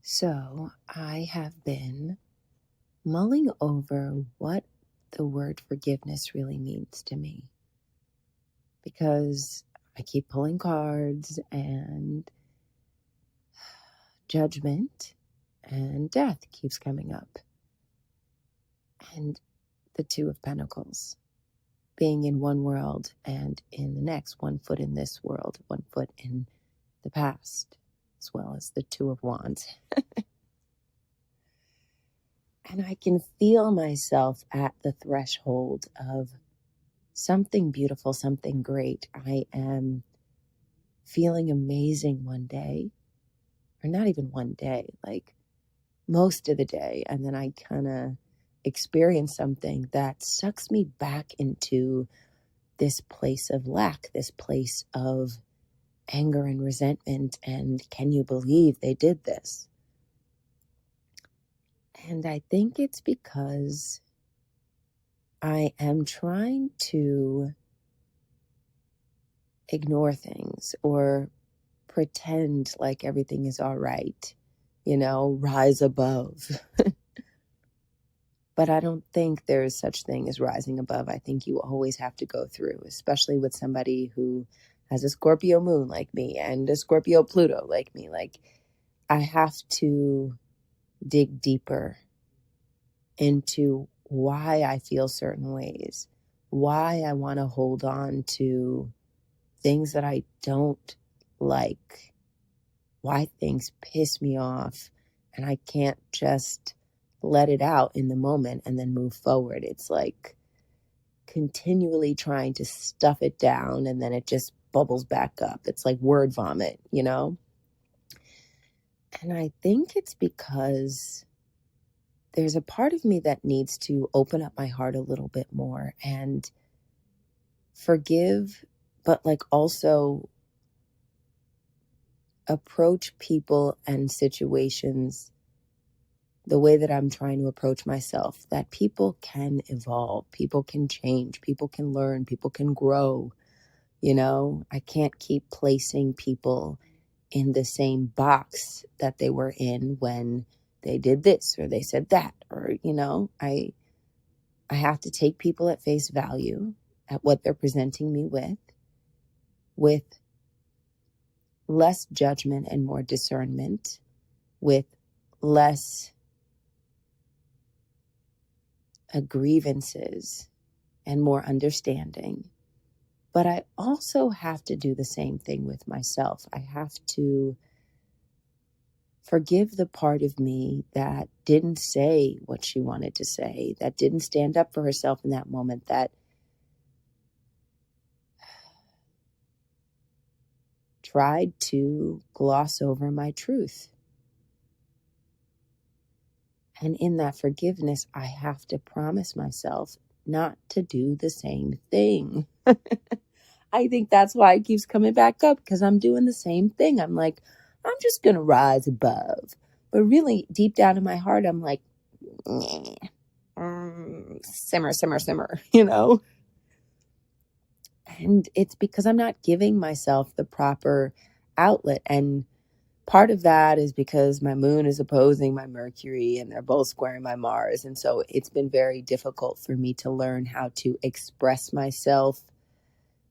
So I have been mulling over what the word forgiveness really means to me because I keep pulling cards and judgment and death keeps coming up. And the Two of Pentacles, being in one world and in the next, 1 foot in this world, 1 foot in the past, as well as the Two of Wands. And I can feel myself at the threshold of something beautiful, something great. I am feeling amazing one day, or not even one day, like most of the day. And then I kind of experience something that sucks me back into this place of lack, this place of anger and resentment. And can you believe they did this? And I think it's because I am trying to ignore things or pretend like everything is all right, rise above. But I don't think there's such thing as rising above. I think you always have to go through, especially with somebody who has a Scorpio moon like me and a Scorpio Pluto like me. Like, I have to dig deeper into why I feel certain ways, why I want to hold on to things that I don't like, why things piss me off, and I can't just let it out in the moment and then move forward. It's like continually trying to stuff it down and then it just bubbles back up. It's like word vomit, And I think it's because there's a part of me that needs to open up my heart a little bit more and forgive, but like also approach people and situations the way that I'm trying to approach myself, that people can evolve, people can change, people can learn, people can grow. I can't keep placing people in the same box that they were in when they did this or they said that, or, I have to take people at face value at what they're presenting me with less judgment and more discernment, with less grievances and more understanding. But I also have to do the same thing with myself. I have to forgive the part of me that didn't say what she wanted to say, that didn't stand up for herself in that moment, that tried to gloss over my truth. And in that forgiveness, I have to promise myself not to do the same thing. I think that's why it keeps coming back up, because I'm doing the same thing. I'm like, I'm just going to rise above. But really, deep down in my heart, I'm like, simmer, simmer, simmer, And it's because I'm not giving myself the proper outlet. And part of that is because my moon is opposing my Mercury and they're both squaring my Mars. And so it's been very difficult for me to learn how to express myself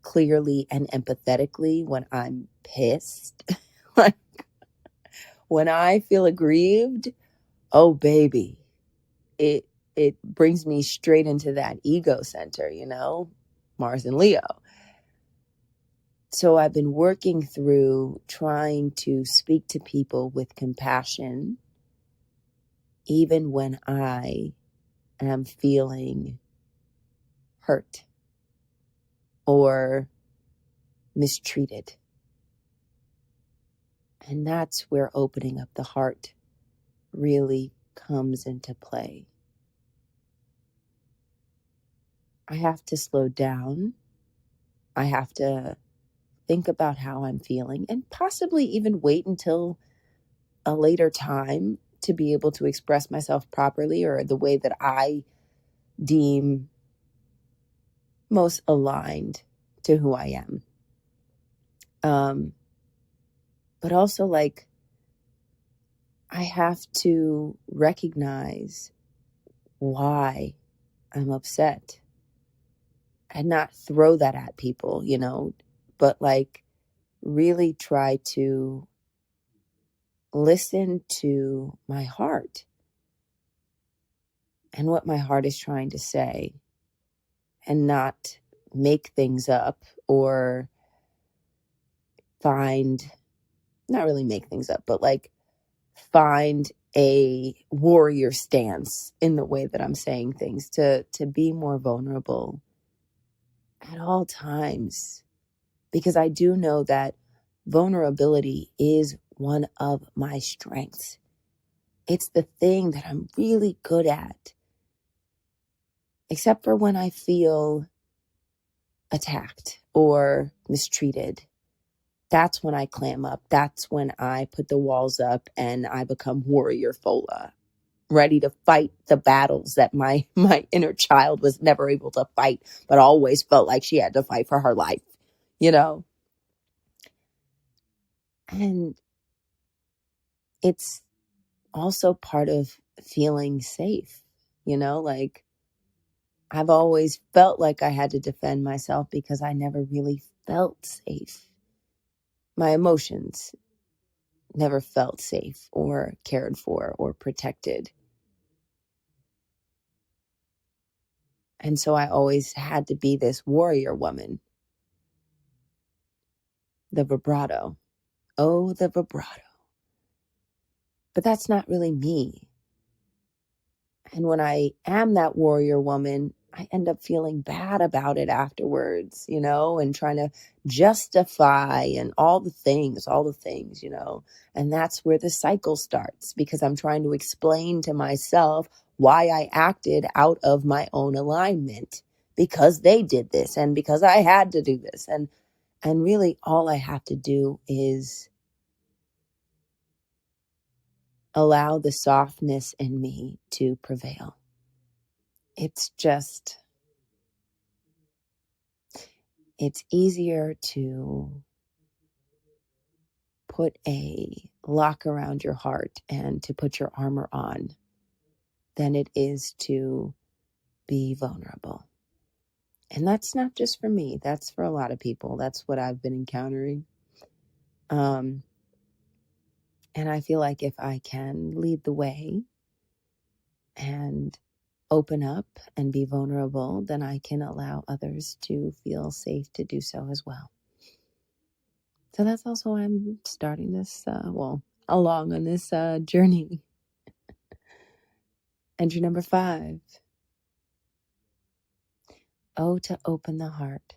clearly and empathetically when I'm pissed. Like, when I feel aggrieved, oh baby, it brings me straight into that ego center, Mars and Leo. So I've been working through trying to speak to people with compassion, even when I am feeling hurt or mistreated. And that's where opening up the heart really comes into play. I have to slow down. I have to think about how I'm feeling and possibly even wait until a later time to be able to express myself properly or the way that I deem most aligned to who I am. But also, like, I have to recognize why I'm upset and not throw that at people, but like really try to listen to my heart and what my heart is trying to say, and not make things up or not really make things up, but like find a warrior stance in the way that I'm saying things, to be more vulnerable at all times, because I do know that vulnerability is one of my strengths. It's the thing that I'm really good at, except for when I feel attacked or mistreated. That's when I clam up. That's when I put the walls up and I become warrior Fola, ready to fight the battles that my inner child was never able to fight, but always felt like she had to fight for her life, you know? And it's also part of feeling safe, like I've always felt like I had to defend myself because I never really felt safe. My emotions never felt safe or cared for or protected. And so I always had to be this warrior woman. The vibrato. Oh, the vibrato. But that's not really me. And when I am that warrior woman, I end up feeling bad about it afterwards, and trying to justify and all the things, And that's where the cycle starts, because I'm trying to explain to myself why I acted out of my own alignment, because they did this and because I had to do this. And really all I have to do is allow the softness in me to prevail. It's easier to put a lock around your heart and to put your armor on than it is to be vulnerable. And that's not just for me. That's for a lot of people. That's what I've been encountering. And I feel like if I can lead the way and open up and be vulnerable, then I can allow others to feel safe to do so as well. So that's also why I'm starting this, along on this journey. Entry number 5. Oh, to open the heart.